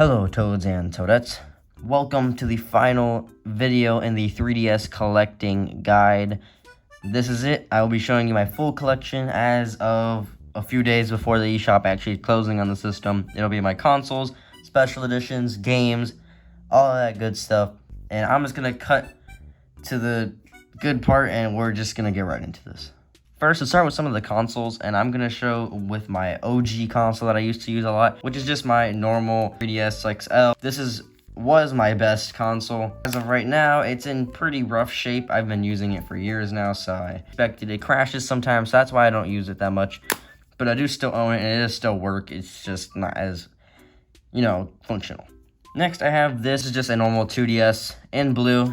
Hello Toads and Toadettes, welcome to the final video in the 3DS collecting guide. This is it. I will be showing you my full collection as of a few days before the eShop actually is closing on the system. It'll be my consoles, special editions, games, all of that good stuff. And I'm just going to cut to the good part and we're just going to get right into this. First, let's start with some of the consoles, and I'm going to show with my OG console that I used to use a lot, which is just my normal 3DS XL. This was my best console. As of right now, it's in pretty rough shape. I've been using it for years now, so I expected it crashes sometimes, so that's why I don't use it that much. But I do still own it, and it does still work. It's just not as, functional. Next, I have this is just a normal 2DS in blue.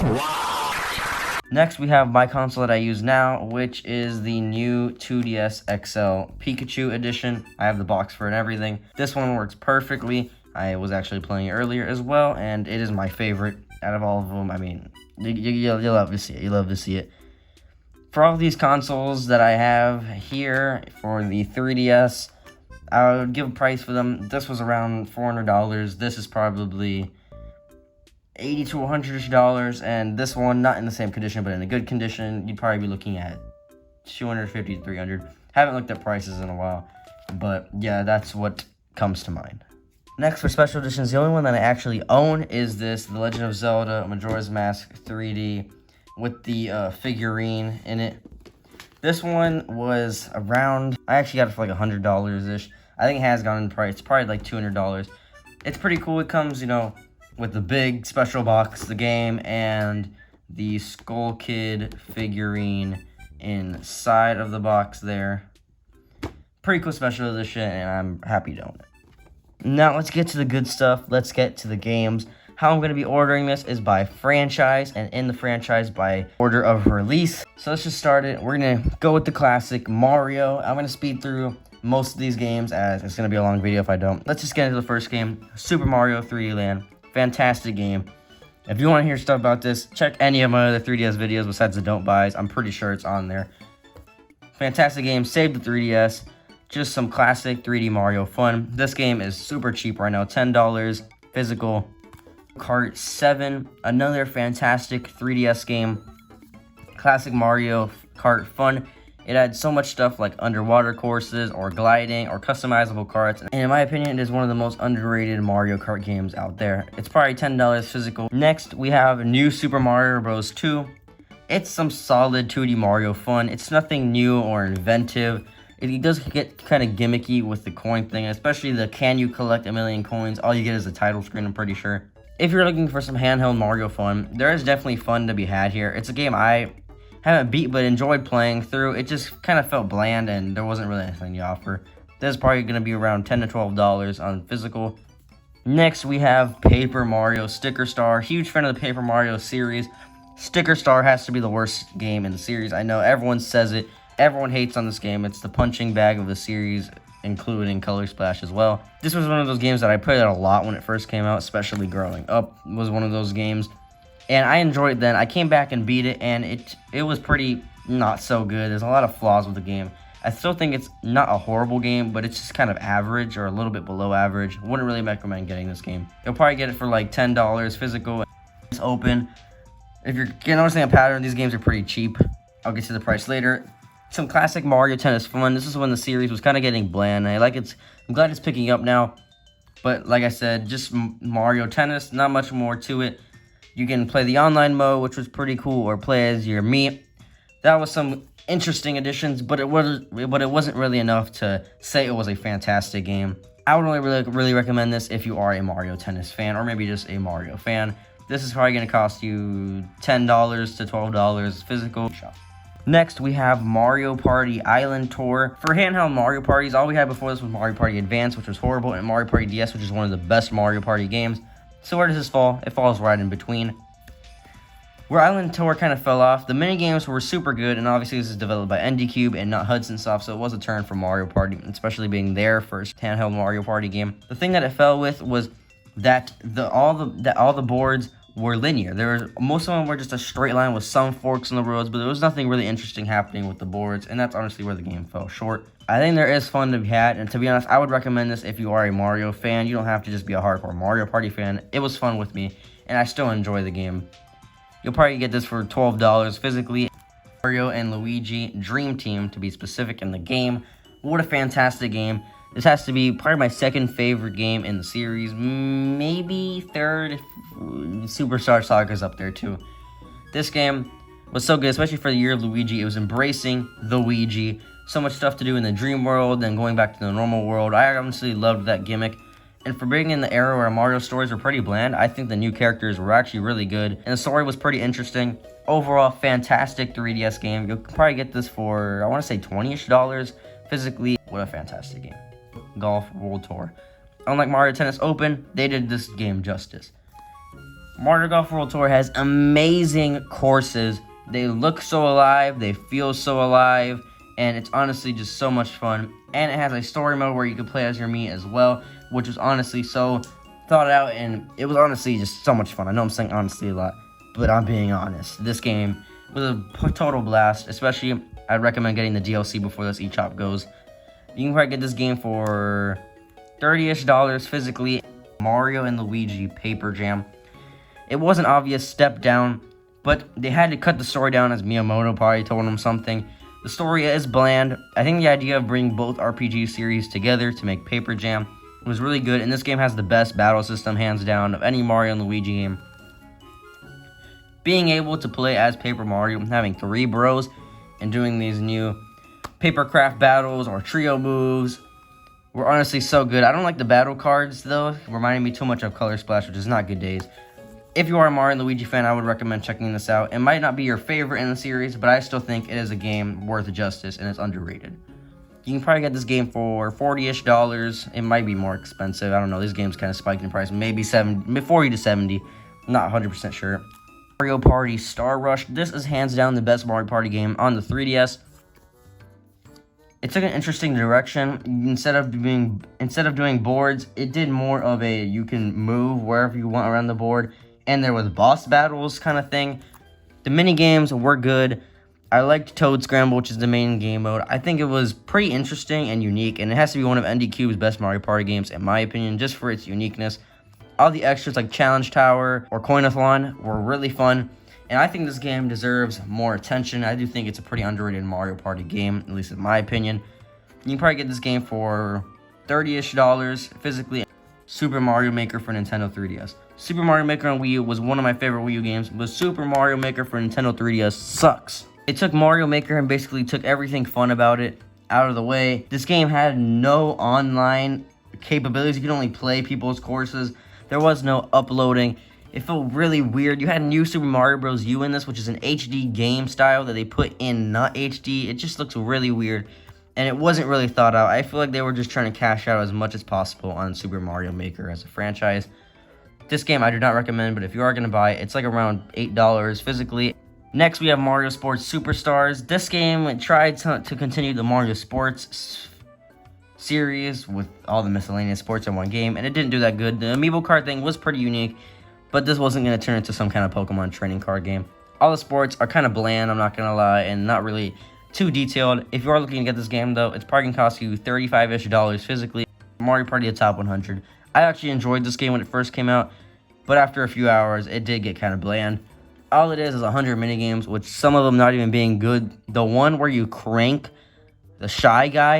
Next, we have my console that I use now, which is the new 2DS XL Pikachu edition. I have the box for it and everything. This one works perfectly. I was actually playing it earlier as well, and it is my favorite out of all of them. I mean, you'll love to see it. You love to see it. For all these consoles that I have here for the 3DS, I would give a price for them. This was around $400. This is probably $80 to $100, and this one not in the same condition but in a good condition, you'd probably be looking at $250 to $300. Haven't looked at prices in a while, but yeah, that's what comes to mind. Next, for special editions, the only one that I actually own is this, the Legend of Zelda Majora's Mask 3D with the figurine in it. This one was around, I actually got it for like $100-ish. I think it has gone in price. It's probably like $200. It's pretty cool. It comes, with the big special box, the game, and the Skull Kid figurine inside of the box there. Pretty cool special edition, and I'm happy to own it. Now, let's get to the good stuff. Let's get to the games. How I'm going to be ordering this is by franchise, and in the franchise by order of release. So let's just start it. We're going to go with the classic Mario. I'm going to speed through most of these games as it's going to be a long video if I don't. Let's just get into the first game, Super Mario 3D Land. Fantastic game. If you want to hear stuff about this, check any of my other 3DS videos besides the don't buys. I'm pretty sure it's on there. Fantastic game. Save the 3DS. Just some classic 3D Mario fun. This game is super cheap right now. $10 physical. Kart 7. Another fantastic 3DS game. Classic Mario Kart fun. It had so much stuff like underwater courses or gliding or customizable carts. And in my opinion, it is one of the most underrated Mario Kart games out there. It's probably $10 physical. Next, we have New Super Mario Bros. 2. It's some solid 2D Mario fun. It's nothing new or inventive. It does get kind of gimmicky with the coin thing, especially the can you collect a million coins. All you get is the title screen, I'm pretty sure. If you're looking for some handheld Mario fun, there is definitely fun to be had here. It's a game I haven't beat but enjoyed playing through. It just kind of felt bland and there wasn't really anything to offer. This is probably going to be around $10 to $12 on physical. Next, we have Paper Mario Sticker Star. Huge fan of the Paper Mario series. Sticker Star has to be the worst game in the series. I know everyone says it. Everyone hates on this game. It's the punching bag of the series, including Color Splash as well. This was one of those games that I played a lot when it first came out, especially growing up. It was one of those games. And I enjoyed it then. I came back and beat it, and it was pretty not so good. There's a lot of flaws with the game. I still think it's not a horrible game, but it's just kind of average or a little bit below average. Wouldn't really recommend getting this game. You'll probably get it for like $10 physical. It's open. If you're noticing a pattern, these games are pretty cheap. I'll get to the price later. Some classic Mario Tennis fun. This is when the series was kind of getting bland. I'm glad it's picking up now. But like I said, just Mario Tennis, not much more to it. You can play the online mode, which was pretty cool, or play as your Mii. That was some interesting additions, but it wasn't really enough to say it was a fantastic game. I would only really recommend this if you are a Mario Tennis fan, or maybe just a Mario fan. This is probably going to cost you $10 to $12 physical. Next, we have Mario Party Island Tour. For handheld Mario Parties, all we had before this was Mario Party Advance, which was horrible, and Mario Party DS, which is one of the best Mario Party games. So where does this fall? It falls right in between. Where Island Tour kind of fell off, the minigames were super good, and obviously this is developed by ND Cube and not Hudson Soft, so it was a turn for Mario Party, especially being their first handheld Mario Party game. The thing that it fell with was that all the boards were linear. Most of them were just a straight line with some forks in the roads, but there was nothing really interesting happening with the boards, and that's honestly where the game fell short. I think there is fun to be had, and to be honest, I would recommend this if you are a Mario fan. You don't have to just be a hardcore Mario Party fan. It was fun with me, and I still enjoy the game. You'll probably get this for $12 physically. Mario and Luigi Dream Team, to be specific, in the game. What a fantastic game. This has to be probably my second favorite game in the series. Maybe third if Superstar Saga's up there too. This game was so good, especially for the year of Luigi. It was embracing the Luigi. So much stuff to do in the dream world, then going back to the normal world. I honestly loved that gimmick. And for being in the era where Mario stories were pretty bland, I think the new characters were actually really good. And the story was pretty interesting. Overall, fantastic 3DS game. You'll probably get this for, I want to say $20-ish physically. What a fantastic game. Golf World Tour. Unlike Mario Tennis Open, they did this game justice. Mario Golf World Tour has amazing courses. They look so alive, they feel so alive, and it's honestly just so much fun. And it has a story mode where you can play as your Mii as well, which was honestly so thought out, and it was honestly just so much fun. I know I'm saying honestly a lot, but I'm being honest. This game was a total blast, especially I'd recommend getting the DLC before this eShop goes. You can probably get this game for $30-ish physically. Mario and Luigi Paper Jam. It was an obvious step down, but they had to cut the story down as Miyamoto probably told them something. The story is bland. I think the idea of bringing both RPG series together to make Paper Jam was really good, and this game has the best battle system, hands down, of any Mario and Luigi game. Being able to play as Paper Mario, having 3 bros, and doing these new paper craft battles or trio moves were honestly so good. I don't like the battle cards, though. It reminded me too much of Color Splash, which is not good days. If you are a Mario and Luigi fan, I would recommend checking this out. It might not be your favorite in the series, but I still think it is a game worth justice, and it's underrated. You can probably get this game for $40-ish. It might be more expensive. I don't know. This game's kind of spiked in price. Maybe 40 to 70. Not 100% sure. Mario Party Star Rush. This is hands down the best Mario Party game on the 3DS. It took an interesting direction. Instead of doing boards, it did more of a you can move wherever you want around the board, and there was boss battles kind of thing. The mini games were good. I liked Toad Scramble, which is the main game mode. I think it was pretty interesting and unique, and it has to be one of NDQ's best Mario Party games, in my opinion, just for its uniqueness. All the extras like Challenge Tower or Coin-a-thon were really fun, and I think this game deserves more attention. I do think it's a pretty underrated Mario Party game, at least in my opinion. You can probably get this game for $30-ish physically. Super Mario Maker for Nintendo 3DS. Super Mario Maker on Wii U was one of my favorite Wii U games, but Super Mario Maker for Nintendo 3DS sucks. It took Mario Maker and basically took everything fun about it out of the way. This game had no online capabilities. You could only play people's courses. There was no uploading. It felt really weird. You had New Super Mario Bros. U in this, which is an HD game style that they put in not HD. It just looks really weird, and it wasn't really thought out. I feel like they were just trying to cash out as much as possible on Super Mario Maker as a franchise. This game I do not recommend, but if you are going to buy it, it's like around $8 physically. Next, we have Mario Sports Superstars. This game tried to continue the Mario Sports series with all the miscellaneous sports in one game, and it didn't do that good. The amiibo card thing was pretty unique, but this wasn't going to turn into some kind of Pokemon training card game. All the sports are kind of bland, I'm not going to lie, and not really too detailed. If you are looking to get this game, though, it's probably going to cost you $35-ish physically. Mario Party, a top 100. I actually enjoyed this game when it first came out, but after a few hours, it did get kind of bland. All it is 100 minigames, which some of them not even being good. The one where you crank the Shy Guy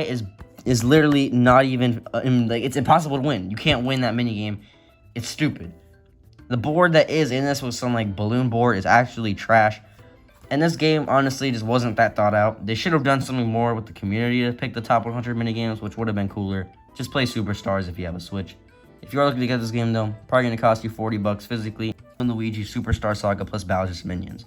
is literally not even, like, it's impossible to win. You can't win that minigame. It's stupid. The board that is in this with some, like, balloon board is actually trash. And this game, honestly, just wasn't that thought out. They should have done something more with the community to pick the top 100 minigames, which would have been cooler. Just play Superstars if you have a Switch. If you are looking to get this game, though, probably going to cost you $40 physically. And Luigi Superstar Saga plus Bowser's Minions.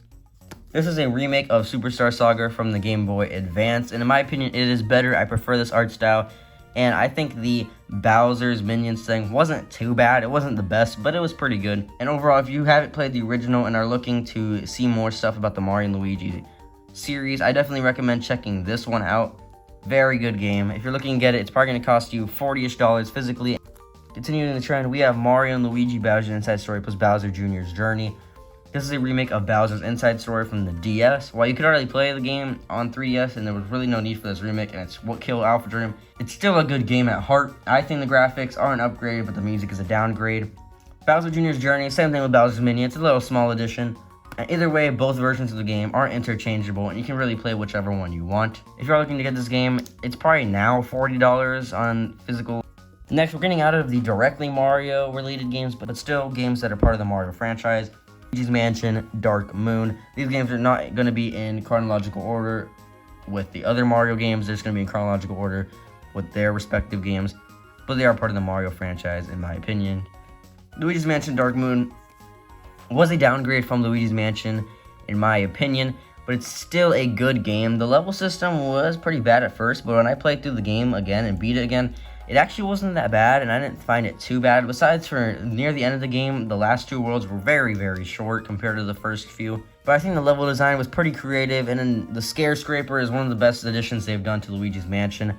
This is a remake of Superstar Saga from the Game Boy Advance, and in my opinion, it is better. I prefer this art style, and I think the Bowser's Minions thing wasn't too bad. It wasn't the best, but it was pretty good. And overall, if you haven't played the original and are looking to see more stuff about the Mario and Luigi series, I definitely recommend checking this one out. Very good game. If you're looking to get it, it's probably going to cost you $40-ish physically. Continuing the trend, we have Mario and Luigi Bowser Inside Story plus Bowser Jr.'s Journey. This is a remake of Bowser's Inside Story from the DS. While you could already play the game on 3DS and there was really no need for this remake, and it's what killed Alpha Dream, it's still a good game at heart. I think the graphics aren't upgraded, but the music is a downgrade. Bowser Jr.'s Journey, same thing with Bowser's Mini. It's a little small edition. And either way, both versions of the game are interchangeable, and you can really play whichever one you want. If you're looking to get this game, it's probably now $40 on physical. Next, we're getting out of the directly Mario related games, but still games that are part of the Mario franchise. Luigi's Mansion, Dark Moon. These games are not going to be in chronological order with the other Mario games. They're just going to be in chronological order with their respective games, but they are part of the Mario franchise in my opinion. Luigi's Mansion, Dark Moon was a downgrade from Luigi's Mansion in my opinion, but it's still a good game. The level system was pretty bad at first, but when I played through the game again and beat it again, it actually wasn't that bad, and I didn't find it too bad. Besides, for near the end of the game, the last two worlds were very, very short compared to the first few. But I think the level design was pretty creative, and then the Scare Scraper is one of the best additions they've done to Luigi's Mansion.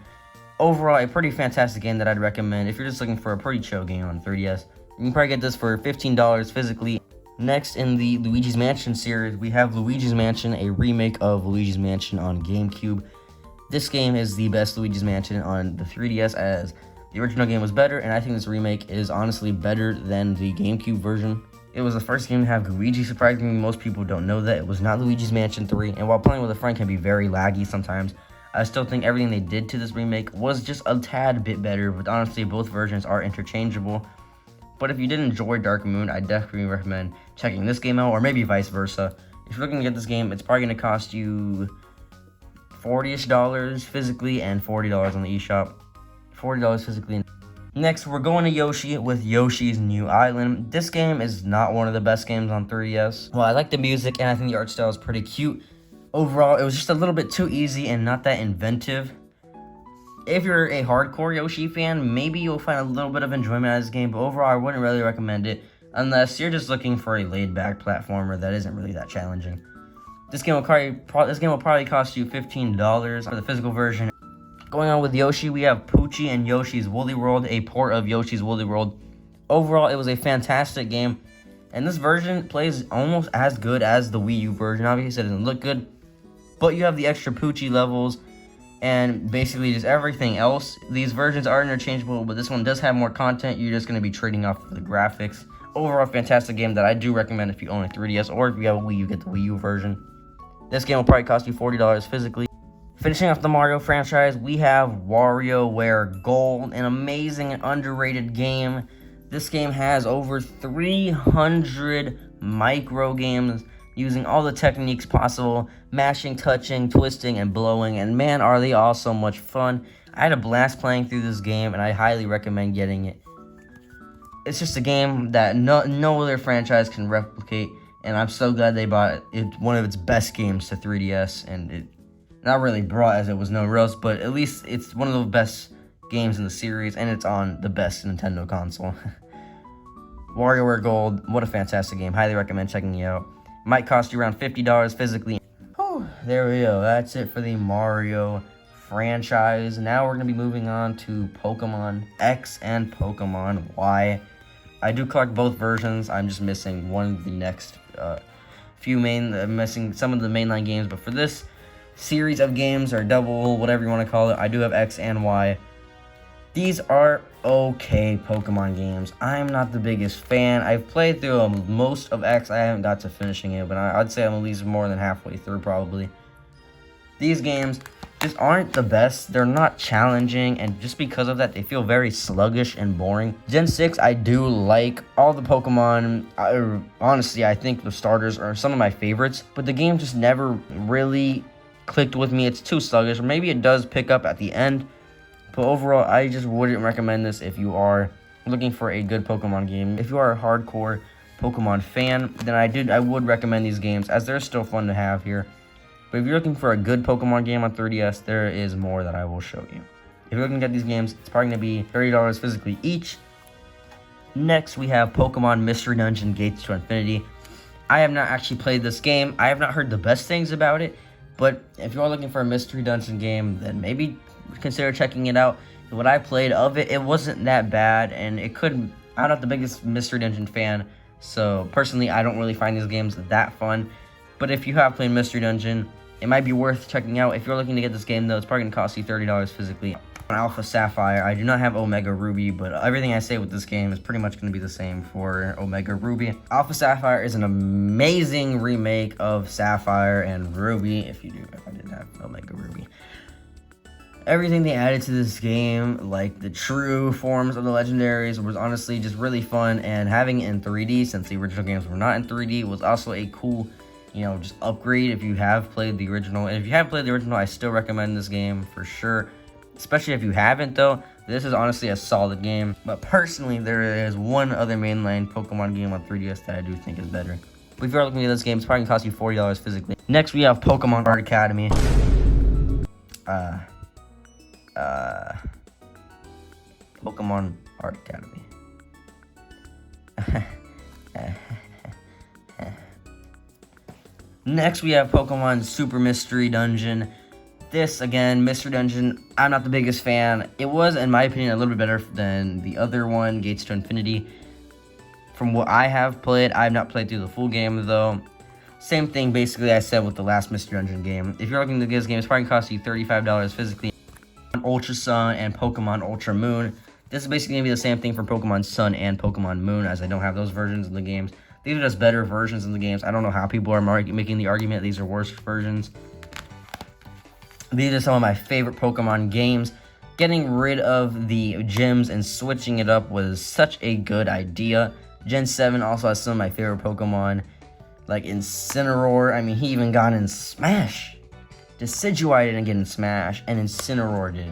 Overall, a pretty fantastic game that I'd recommend if you're just looking for a pretty chill game on 3DS. You can probably get this for $15 physically. Next, in the Luigi's Mansion series, we have Luigi's Mansion, a remake of Luigi's Mansion on GameCube. This game is the best Luigi's Mansion on the 3DS, as the original game was better, and I think this remake is honestly better than the GameCube version. It was the first game to have Luigi. Surprisingly, most people don't know that. It was not Luigi's Mansion 3, and while playing with a friend can be very laggy sometimes, I still think everything they did to this remake was just a tad bit better, but honestly, both versions are interchangeable. But if you did enjoy Dark Moon, I definitely recommend checking this game out, or maybe vice versa. If you're looking to get this game, it's probably going to cost you $40-ish physically and $40 on the eShop. $40 physically. Next, we're going to Yoshi with Yoshi's New Island. This game is not one of the best games on 3DS. Well, I like the music, and I think the art style is pretty cute. Overall, it was just a little bit too easy and not that inventive. If you're a hardcore Yoshi fan, maybe you'll find a little bit of enjoyment out of this game, but overall, I wouldn't really recommend it unless you're just looking for a laid-back platformer that isn't really that challenging. This game will probably cost you $15 for the physical version. Going on with Yoshi, we have Poochie and Yoshi's Woolly World, a port of Yoshi's Woolly World. Overall, it was a fantastic game, and this version plays almost as good as the Wii U version. Obviously, it doesn't look good, but you have the extra Poochie levels, and basically just everything else. These versions are interchangeable, but this one does have more content. You're just going to be trading off the graphics. Overall, fantastic game that I do recommend if you own a 3DS, or if you have a Wii U, get the Wii U version. This game will probably cost you $40 physically. Finishing off the Mario franchise, we have WarioWare Gold, an amazing and underrated game. This game has over 300 micro games using all the techniques possible, mashing, touching, twisting, and blowing, and man, are they all so much fun. I had a blast playing through this game, and I highly recommend getting it. It's just a game that no other franchise can replicate, and I'm so glad they brought one of its best games to 3DS, and it not really brought as it was no else, but at least it's one of the best games in the series, and it's on the best Nintendo console. WarioWare Gold, what a fantastic game. Highly recommend checking it out. Might cost you around $50 physically. Whew, there we go. That's it for the Mario franchise. Now we're going to be moving on to Pokemon X and Pokemon Y. I do collect both versions. I'm just missing one of the next missing some of the mainline games, but for this series of games, or double, whatever you want to call it, I do have X and Y. These are okay Pokemon games. I'm not the biggest fan. I've played through most of X. I haven't got to finishing it, but I'd say I'm at least more than halfway through probably. These games just aren't the best. They're not challenging, and just because of that, they feel very sluggish and boring. Gen 6, I do like all the Pokemon. Honestly, I think the starters are some of my favorites, but the game just never really clicked with me. It's too sluggish, or maybe it does pick up at the end, but overall, I just wouldn't recommend this if you are looking for a good Pokemon game. If you are a hardcore Pokemon fan, then I would recommend these games, as they're still fun to have here. But if you're looking for a good Pokemon game on 3DS, there is more that I will show you. If you're looking to get these games, it's probably going to be $30 physically each. Next, we have Pokemon Mystery Dungeon Gates to Infinity. I have not actually played this game. I have not heard the best things about it. But if you're looking for a Mystery Dungeon game, then maybe consider checking it out. what I played of it, it wasn't that bad, and it could. I'm not the biggest Mystery Dungeon fan, so personally, I don't really find these games that fun. But if you have played Mystery Dungeon, it might be worth checking out. If you're looking to get this game, though, it's probably gonna cost you $30 physically. On Alpha Sapphire, I do not have Omega Ruby, but everything I say with this game is pretty much going to be the same for Omega Ruby. Alpha Sapphire is an amazing remake of Sapphire and Ruby, if I didn't have Omega Ruby. Everything they added to this game, like the true forms of the legendaries, was honestly just really fun, and having it in 3D, since the original games were not in 3D, was also a cool, just upgrade if you have played the original. And if you haven't played the original, I still recommend this game for sure. Especially if you haven't, though, this is honestly a solid game. But personally, there is one other mainline Pokemon game on 3DS that I do think is better. But if you're looking at this game, it's probably going to cost you $40 physically. Next, we have Pokemon Art Academy. Pokemon Art Academy. Next, we have Pokemon Super Mystery Dungeon. This, again, Mystery Dungeon, I'm not the biggest fan. It was, in my opinion, a little bit better than the other one, Gates to Infinity. From what I have played, I have not played through the full game, though. Same thing, basically, I said with the last Mystery Dungeon game. If you're looking to get this game, it's probably going to cost you $35 physically. Ultra Sun and Pokemon Ultra Moon. This is basically going to be the same thing for Pokemon Sun and Pokemon Moon, as I don't have those versions in the games. These are just better versions in the games. I don't know how people are making the argument these are worse versions. These are some of my favorite Pokemon games. Getting rid of the gyms and switching it up was such a good idea. Gen 7 also has some of my favorite Pokemon, like Incineroar. I mean, he even got in Smash. Decidueye didn't get in Smash, and Incineroar did.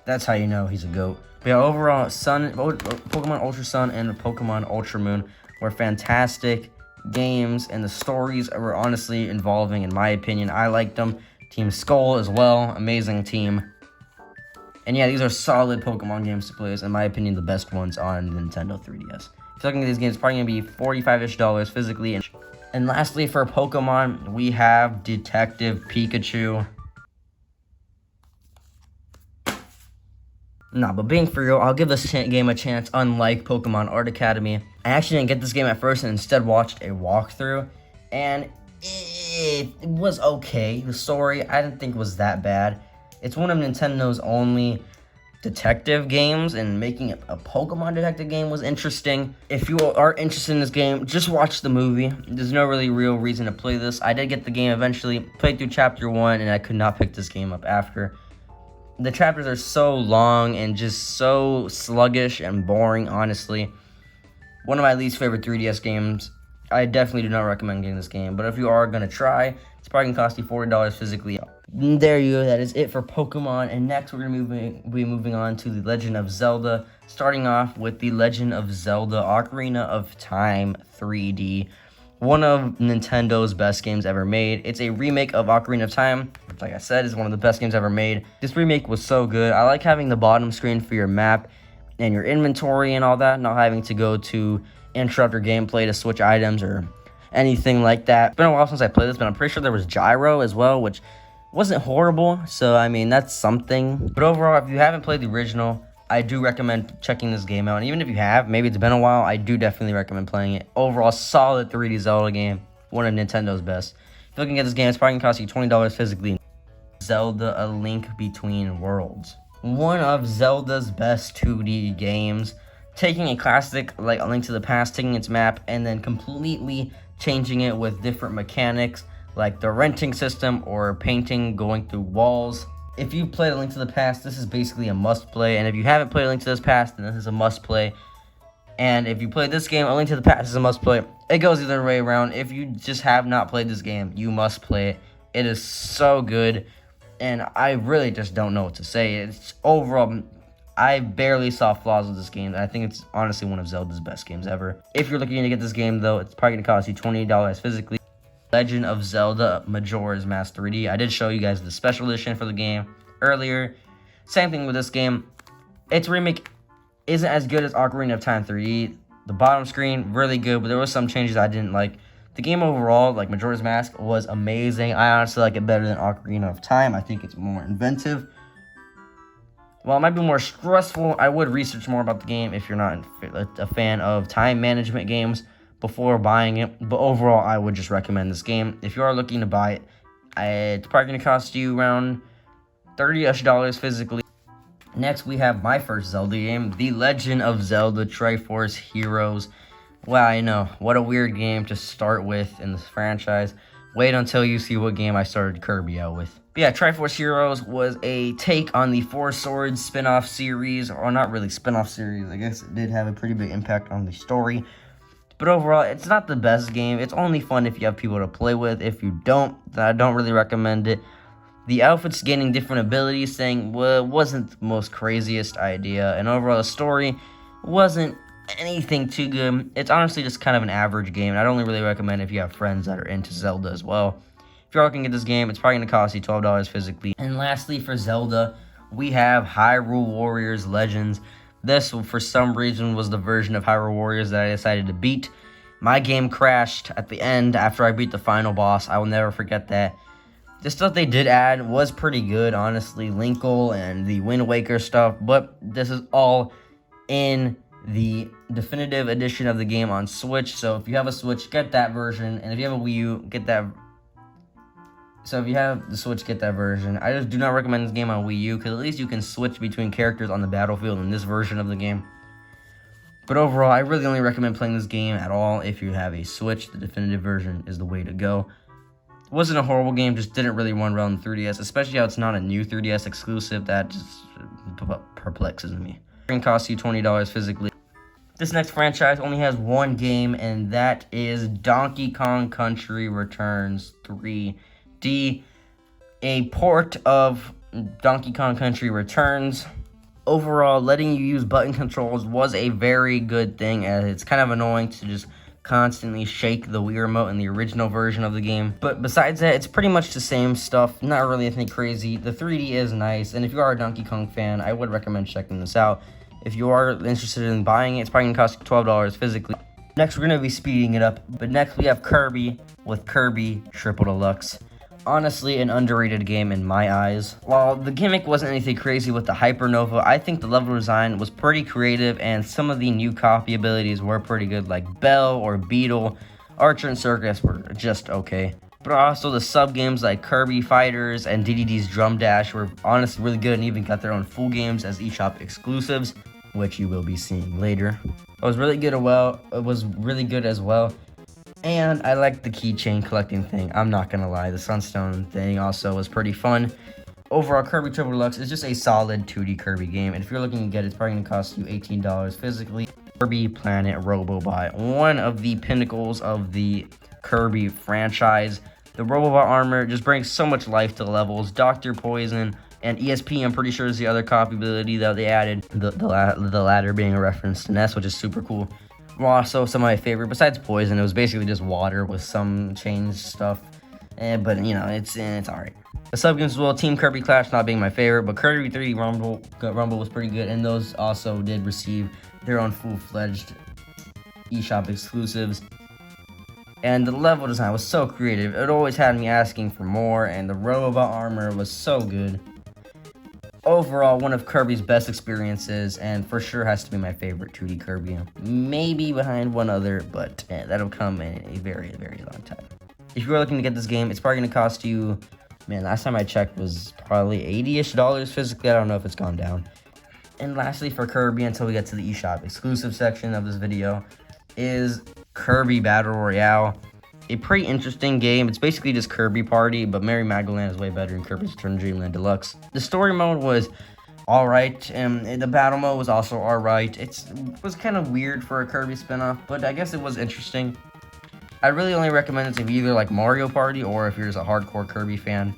That's how you know he's a GOAT. But yeah, overall, Pokemon Ultra Sun and Pokemon Ultra Moon were fantastic games, and the stories were honestly involving, in my opinion. I liked them. Team Skull as well, amazing team. And yeah, these are solid Pokemon games to play, in my opinion, the best ones on Nintendo 3DS. If you're looking at these games, it's probably going to be $45-ish physically. And lastly, for Pokemon, we have Detective Pikachu. Nah, but being for real, I'll give this game a chance, unlike Pokemon Art Academy. I actually didn't get this game at first and instead watched a walkthrough, and it was okay. The story, I didn't think was that bad. It's one of Nintendo's only detective games, and making a Pokemon detective game was interesting. If you are interested in this game, just watch the movie. There's no really real reason to play this. I did get the game eventually, played through Chapter 1, and I could not pick this game up after. The chapters are so long and just so sluggish and boring, honestly. One of my least favorite 3DS games. I definitely do not recommend getting this game, but if you are going to try, it's probably going to cost you $40 physically. There you go, that is it for Pokemon, and next we're going to be moving on to The Legend of Zelda, starting off with The Legend of Zelda Ocarina of Time 3D, one of Nintendo's best games ever made. It's a remake of Ocarina of Time, which, like I said, is one of the best games ever made. This remake was so good. I like having the bottom screen for your map and your inventory and all that, not having to go to interrupt your gameplay to switch items or anything like that. It's been a while since I played this, but I'm pretty sure there was gyro as well, which wasn't horrible, so I mean, that's something. But overall, if you haven't played the original, I do recommend checking this game out. And even if you have, maybe it's been a while, I do definitely recommend playing it. Overall, solid 3D Zelda game, one of Nintendo's best. If you're looking at this game, it's probably gonna cost you $20 physically. Zelda: A Link Between Worlds, one of Zelda's best 2D games. Taking a classic like A Link to the Past, taking its map, and then completely changing it with different mechanics, like the renting system or painting going through walls. If you played A Link to the Past, this is basically a must-play, and if you haven't played A Link to the Past, then this is a must-play. And if you play this game, A Link to the Past is a must-play. It goes either way around. If you just have not played this game, you must play it. It is so good, and I really just don't know what to say. It's overall, I barely saw flaws with this game. I think it's honestly one of Zelda's best games ever. If you're looking to get this game, though, it's probably going to cost you $20 physically. Legend of Zelda Majora's Mask 3D. I did show you guys the special edition for the game earlier. Same thing with this game. Its remake isn't as good as Ocarina of Time 3D. The bottom screen, really good, but there was some changes I didn't like. The game overall, like Majora's Mask, was amazing. I honestly like it better than Ocarina of Time. I think it's more inventive. while it might be more stressful, I would research more about the game if you're not a fan of time management games before buying it. But overall, I would just recommend this game. If you are looking to buy it, it's probably going to cost you around $30-ish physically. Next, we have my first Zelda game, The Legend of Zelda Triforce Heroes. Wow, I know, what a weird game to start with in this franchise. Wait until you see what game I started Kirby out with. But yeah, Triforce Heroes was a take on the Four Swords spin-off series, or not really spin-off series. I guess it did have a pretty big impact on the story. But overall, it's not the best game. It's only fun if you have people to play with. If you don't, I don't really recommend it. The outfits gaining different abilities thing wasn't the most craziest idea. And overall, the story wasn't anything too good. It's honestly just kind of an average game. And I'd only really recommend if you have friends that are into Zelda as well. If you're looking at this game, it's probably going to cost you $12 physically. And lastly, for Zelda, we have Hyrule Warriors Legends. This, for some reason, was the version of Hyrule Warriors that I decided to beat. My game crashed at the end after I beat the final boss. I will never forget that. The stuff they did add was pretty good, honestly. Linkle and the Wind Waker stuff. But this is all in the definitive edition of the game on Switch. So if you have a Switch, get that version. And if you have a Wii U, get that. So if you have the Switch, get that version. I just do not recommend this game on Wii U, because at least you can switch between characters on the battlefield in this version of the game. But overall, I really only recommend playing this game at all if you have a Switch. The definitive version is the way to go. It wasn't a horrible game, just didn't really run well on the 3DS, especially how it's not a new 3DS exclusive. That just perplexes me. It can cost you $20 physically. This next franchise only has one game, and that is Donkey Kong Country Returns 3D. A port of Donkey Kong Country Returns. Overall, letting you use button controls was a very good thing, as it's kind of annoying to just constantly shake the Wii remote in the original version of the game. But besides that, it's pretty much the same stuff, not really anything crazy. The 3D is nice, and if you are a Donkey Kong fan, I would recommend checking this out. If you are interested in buying it, it's probably going to cost you $12 physically. Next, we're going to be speeding it up, but next we have Kirby with Kirby Triple Deluxe. Honestly, an underrated game in my eyes. While the gimmick wasn't anything crazy with the Hypernova, I think the level design was pretty creative, and some of the new copy abilities were pretty good, like Bell or Beetle. Archer and Circus were just okay. But also the sub-games like Kirby Fighters and DDD's Drum Dash were honestly really good, and even got their own full games as eShop exclusives, which you will be seeing later. It was really good as well. And I like the keychain collecting thing. I'm not gonna lie, the Sunstone thing also was pretty fun. Overall, Kirby Triple Deluxe is just a solid 2D Kirby game, and if you're looking to get it, it's probably gonna cost you $18 physically. Kirby Planet Robobot, one of the pinnacles of the Kirby franchise. The Robobot armor just brings so much life to the levels. Dr. Poison and ESP, I'm pretty sure, is the other copy ability that they added. The latter being a reference to Ness, which is super cool. Also, some of my favorite, besides Poison, it was basically just water with some change stuff. But, you know, it's alright. The subgames as well, Team Kirby Clash not being my favorite, but Kirby 3 Rumble was pretty good, and those also did receive their own full-fledged eShop exclusives. And the level design was so creative. It always had me asking for more, and the Robobot armor was so good. Overall, one of Kirby's best experiences, and for sure has to be my favorite 2D Kirby. Maybe behind one other, but that'll come in a very, very long time. If you're looking to get this game, it's probably going to cost you, man, last time I checked was probably $80-ish physically. I don't know if it's gone down. And lastly, for Kirby, until we get to the eShop exclusive section of this video, is Kirby Battle Royale. A pretty interesting game. It's basically just Kirby Party, but Mary Magdalene is way better in Kirby's Return to Dreamland Deluxe. The story mode was alright, and the battle mode was also alright. It was kind of weird for a Kirby spinoff, but I guess it was interesting. I really only recommend it if you either like Mario Party or if you're just a hardcore Kirby fan.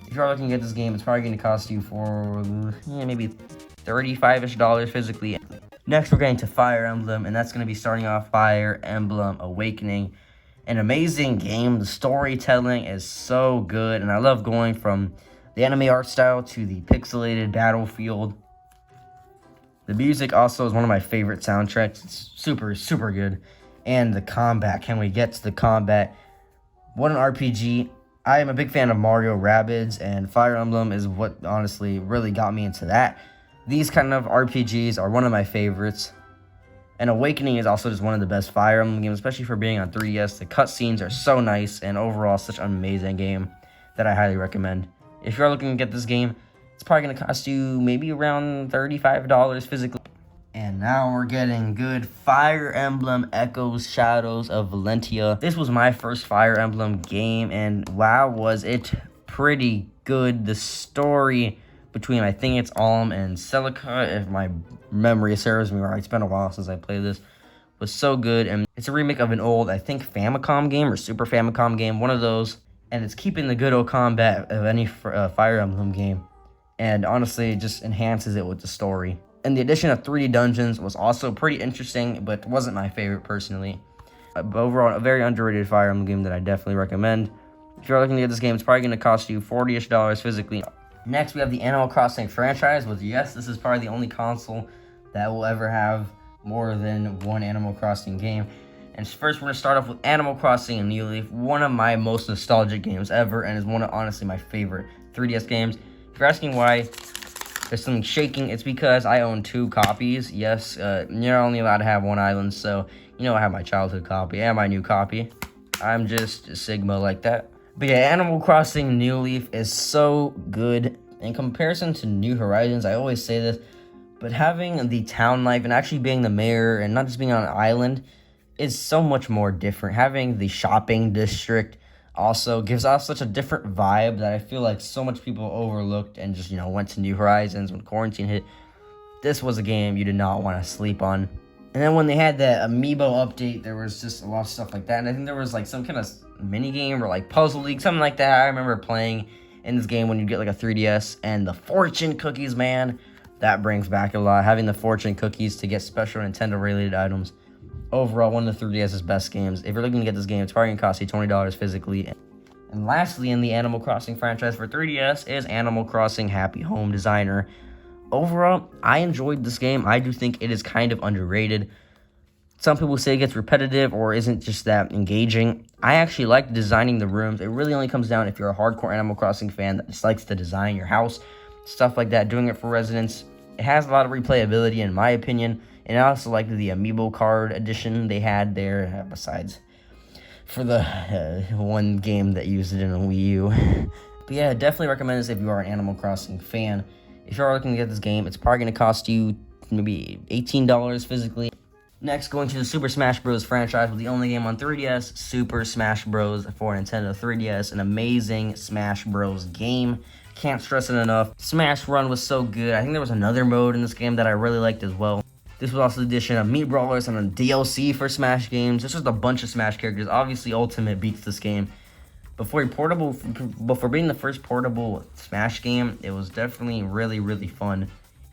If you're looking at this game, it's probably going to cost you for maybe $35-ish physically. Next, we're getting to Fire Emblem, and that's going to be starting off Fire Emblem Awakening. An amazing game. The storytelling is so good, and I love going from the anime art style to the pixelated battlefield. The music also is one of my favorite soundtracks. It's super, super good. And the combat. Can we get to the combat? What an RPG. I am a big fan of Mario Rabbids, and Fire Emblem is what honestly really got me into that. These kind of RPGs are one of my favorites. And Awakening is also just one of the best Fire Emblem games, especially for being on 3DS. The cutscenes are so nice, and overall, such an amazing game that I highly recommend. If you're looking to get this game, it's probably going to cost you maybe around $35 physically. And now we're getting good Fire Emblem Echoes Shadows of Valentia. This was my first Fire Emblem game, and wow, was it pretty good. The story between, I think it's Alm and Celica, if my memory serves me right, it's been a while since I played this, was so good. And it's a remake of an old, I think, Famicom game or Super Famicom game, one of those. And it's keeping the good old combat of any Fire Emblem game. And honestly, it just enhances it with the story. And the addition of 3D dungeons was also pretty interesting, but wasn't my favorite personally. But overall, a very underrated Fire Emblem game that I definitely recommend. If you're looking to get this game, it's probably going to cost you $40-ish physically. Next, we have the Animal Crossing franchise, which, yes, this is probably the only console that will ever have more than one Animal Crossing game. And first, we're going to start off with Animal Crossing and New Leaf, one of my most nostalgic games ever, and is one of, honestly, my favorite 3DS games. If you're asking why there's something shaking, it's because I own 2 copies. Yes, you're only allowed to have one island, so, I have my childhood copy and my new copy. I'm just a Sigma like that. But yeah, Animal Crossing New Leaf is so good. In comparison to New Horizons, I always say this, but having the town life and actually being the mayor and not just being on an island is so much more different. Having the shopping district also gives off such a different vibe that I feel like so much people overlooked and just, went to New Horizons when quarantine hit. This was a game you did not want to sleep on. And then when they had that Amiibo update, there was just a lot of stuff like that. And I think there was like some kind of mini game or like puzzle league, something like that. I remember playing in this game when you get like a 3DS, and the fortune cookies, man, that brings back a lot. Having the fortune cookies to get special Nintendo related items. Overall, one of the 3DS's best games. If you're looking to get this game, it's probably gonna cost you $20 physically. And lastly, in the Animal Crossing franchise for 3DS is Animal Crossing Happy Home Designer. Overall, I enjoyed this game. I do think it is kind of underrated. Some people say it gets repetitive or isn't just that engaging. I actually like designing the rooms. It really only comes down if you're a hardcore Animal Crossing fan that just likes to design your house, stuff like that, doing it for residents. It has a lot of replayability in my opinion, and I also like the Amiibo card edition they had there, besides for the one game that used it in a Wii U. But yeah, definitely recommend this if you are an Animal Crossing fan. If you're looking to get this game, it's probably going to cost you maybe $18 physically. Next, going to the Super Smash Bros. Franchise with the only game on 3DS, Super Smash Bros. For Nintendo 3DS. An amazing Smash Bros. Game. Can't stress it enough. Smash Run was so good. I think there was another mode in this game that I really liked as well. This was also the addition of Meat Brawlers and a DLC for Smash games. It's just a bunch of Smash characters. Obviously, Ultimate beats this game. But for being the first portable Smash game, it was definitely really, really fun.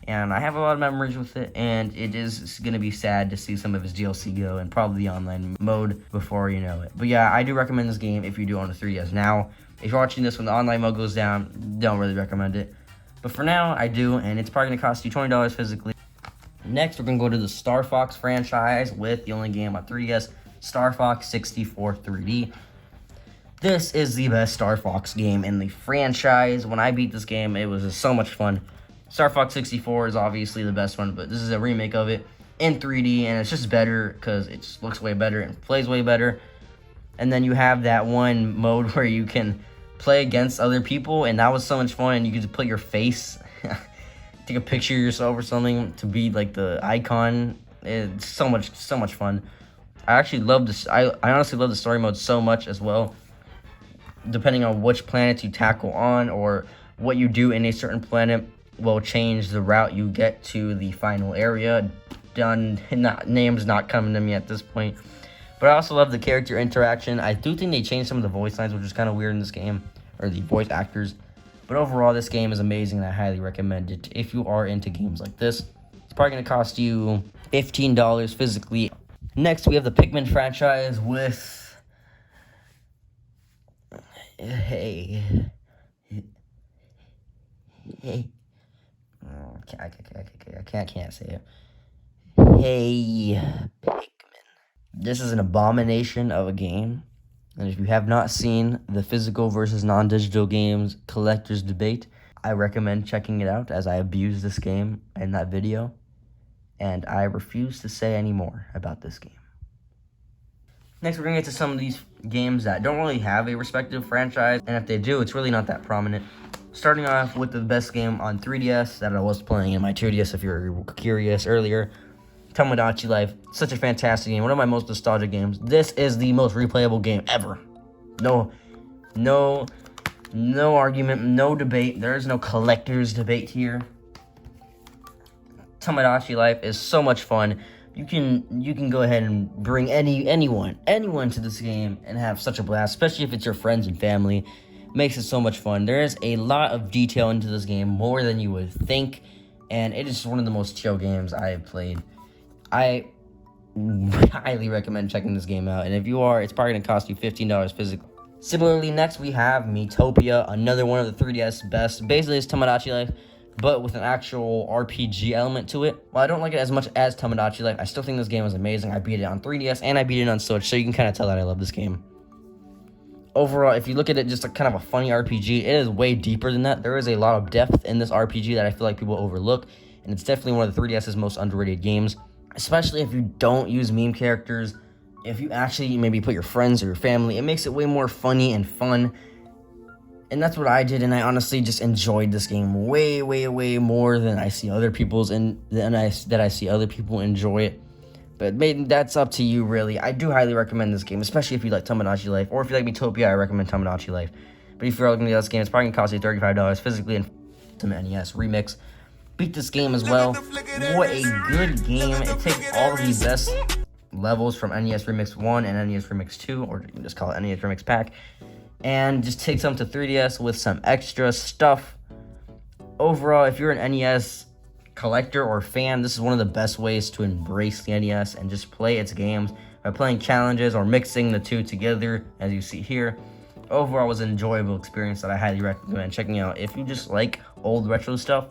And I have a lot of memories with it, and it is going to be sad to see some of his DLC go, and probably the online mode before you know it. But yeah, I do recommend this game if you do own a 3DS now. If you're watching this when the online mode goes down, don't really recommend it. But for now, I do, and it's probably going to cost you $20 physically. Next, we're going to go to the Star Fox franchise with the only game on 3DS, Star Fox 64 3D. This is the best Star Fox game in the franchise. When I beat this game, it was just so much fun. Star Fox 64 is obviously the best one, but this is a remake of it in 3D, and it's just better because it just looks way better and plays way better. And then you have that one mode where you can play against other people, and that was so much fun. And you could just put your face, take a picture of yourself or something to be like the icon. It's so much fun. I actually love this. I honestly love the story mode so much as well. Depending on which planets you tackle on or what you do in a certain planet will change the route you get to the final area. Names not coming to me at this point. But I also love the character interaction. I do think they changed some of the voice lines, which is kind of weird in this game, or the voice actors. But overall, this game is amazing, and I highly recommend it if you are into games like this. It's probably going to cost you $15 physically. Next, we have the Pikmin franchise with... Hey. I can't say it. Hey, Pikmin. This is an abomination of a game. And if you have not seen the physical versus non-digital games collector's debate, I recommend checking it out, as I abused this game in that video, and I refuse to say any more about this game. Next, we're going to get to some of these games that don't really have a respective franchise, and if they do, it's really not that prominent. Starting off with the best game on 3DS that I was playing in my 2DS, if you're curious earlier, Tomodachi Life. Such a fantastic game, one of my most nostalgic games. This is the most replayable game ever. No argument, no debate. There is no collector's debate here. Tomodachi Life is so much fun. You can go ahead and bring anyone to this game and have such a blast, especially if it's your friends and family. Makes it so much fun. There is a lot of detail into this game, more than you would think, and it is one of the most chill games I have played. I highly recommend checking this game out, and if you are, it's probably going to cost you $15 physically. Similarly, next we have Miitopia, another one of the 3DS best. Basically, it's Tomodachi Life, but with an actual RPG element to it. While I don't like it as much as Tomodachi Life, I still think this game is amazing. I beat it on 3DS, and I beat it on Switch, so you can kind of tell that I love this game. Overall, if you look at it just kind of a funny RPG, it is way deeper than that. There is a lot of depth in this RPG that I feel like people overlook, and it's definitely one of the 3DS's most underrated games, especially if you don't use meme characters. If you actually maybe put your friends or your family, it makes it way more funny and fun. And that's what I did, and I honestly just enjoyed this game way more than I see other people's I see other people enjoy it. But maybe that's up to you, really. I do highly recommend this game, especially if you like Tomodachi Life, or if you like Miitopia, I recommend Tomodachi Life. But if you're looking at this game, it's probably gonna cost you $35 physically and Ultimate NES Remix. Beat this game as well. What a good game! It takes all of the best levels from NES Remix 1 and NES Remix 2, or you can just call it NES Remix Pack, and just takes them to 3DS with some extra stuff. Overall, if you're an NES collector or fan, this is one of the best ways to embrace the NES and just play its games by playing challenges or mixing the two together, as you see here. Overall, it was an enjoyable experience that I highly recommend checking out if you just like old retro stuff,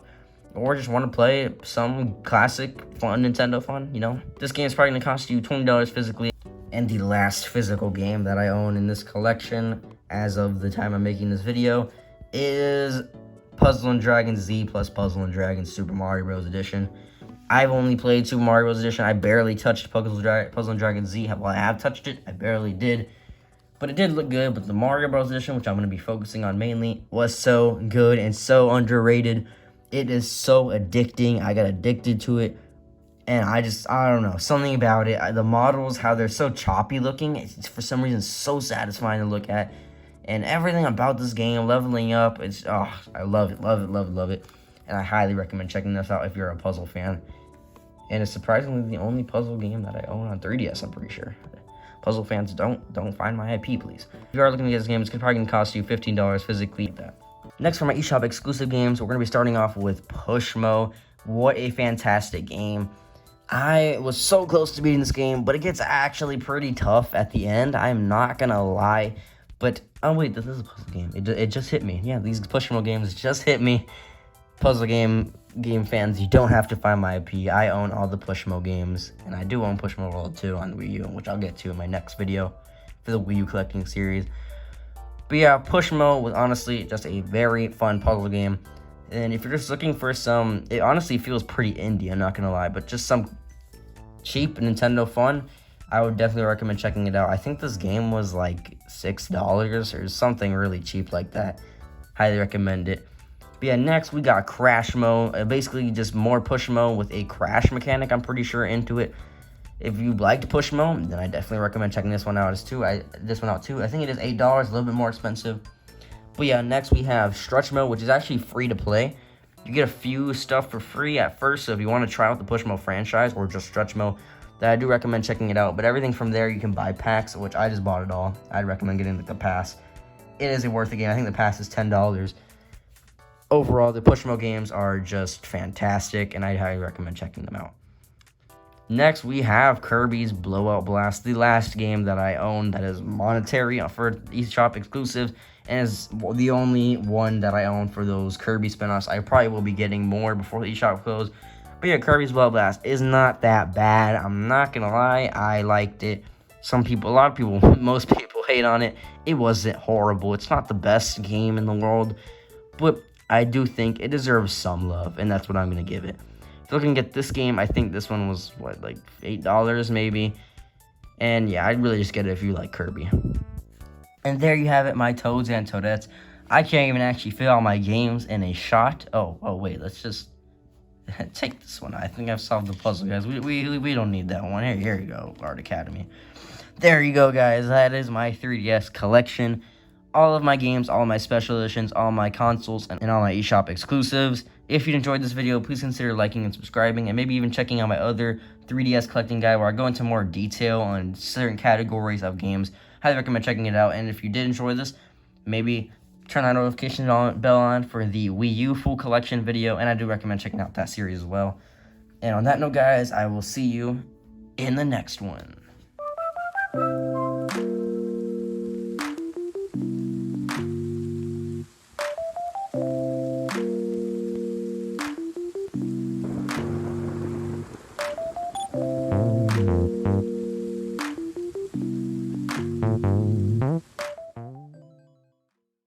or just want to play some classic fun Nintendo fun, you know. This game is probably going to cost you $20 physically. And the last physical game that I own in this collection, as of the time I'm making this video, is Puzzle & Dragon Z plus Puzzle & Dragon Super Mario Bros. Edition. I've only played Super Mario Bros. Edition. I barely touched Puzzle & Dragon Z. Well, I have touched it. I barely did. But it did look good. But the Mario Bros. Edition, which I'm going to be focusing on mainly, was so good and so underrated. It is so addicting. I got addicted to it. And I don't know, something about it. The models, how they're so choppy looking, it's for some reason so satisfying to look at. And everything about this game, leveling up, I love it. And I highly recommend checking this out if you're a puzzle fan. And it's surprisingly the only puzzle game that I own on 3DS, I'm pretty sure. Puzzle fans, don't find my IP, please. If you are looking at this game, it's probably going to cost you $15 physically. Next, for my eShop exclusive games, we're going to be starting off with Pushmo. What a fantastic game. I was so close to beating this game, but it gets actually pretty tough at the end. I'm not going to lie. But, oh wait, this is a puzzle game. It just hit me. Yeah, these Pushmo games just hit me. Puzzle game fans, you don't have to find my IP. I own all the Pushmo games, and I do own Pushmo World 2 on Wii U, which I'll get to in my next video for the Wii U collecting series. But yeah, Pushmo was honestly just a very fun puzzle game. And if you're just looking for some, it honestly feels pretty indie, I'm not gonna lie, but just some cheap Nintendo fun, I would definitely recommend checking it out. I think this game was like $6 or something really cheap like that. Highly recommend it. But yeah, next we got Crashmo. Basically just more Pushmo with a crash mechanic, I'm pretty sure, into it. If you liked Pushmo, then I definitely recommend checking this one out too. I think it is $8, a little bit more expensive. But yeah, next we have Stretchmo, which is actually free to play. You get a few stuff for free at first, so if you want to try out the Pushmo franchise or just Stretchmo, then I do recommend checking it out. But everything from there, you can buy packs, which I just bought it all. I'd recommend getting the pass. It is a worth it game. I think the pass is $10. Overall, the Pushmo games are just fantastic, and I highly recommend checking them out. Next, we have Kirby's Blowout Blast, the last game that I own that is monetary for eShop exclusives, and is the only one that I own for those Kirby spinoffs. I probably will be getting more before the eShop close. But yeah, Kirby's Blowout Blast is not that bad. I'm not gonna lie, I liked it. Most people hate on it. It wasn't horrible. It's not the best game in the world, but I do think it deserves some love, and that's what I'm going to give it. If you're looking at this game, I think this one was, what, like $8 maybe? And yeah, I'd really just get it if you like Kirby. And there you have it, my Toads and Toadettes. I can't even actually fit all my games in a shot. Oh, wait, let's just take this one. I think I've solved the puzzle, guys. We don't need that one. Here you go, Art Academy. There you go, guys. That is my 3DS collection. All of my games, all my special editions, all my consoles, and all my eShop exclusives. If you enjoyed this video, please consider liking and subscribing, and maybe even checking out my other 3DS collecting guide where I go into more detail on certain categories of games. Highly recommend checking it out. And if you did enjoy this, maybe turn that notification bell on for the Wii U full collection video, and I do recommend checking out that series as well. And on that note, guys, I will see you in the next one.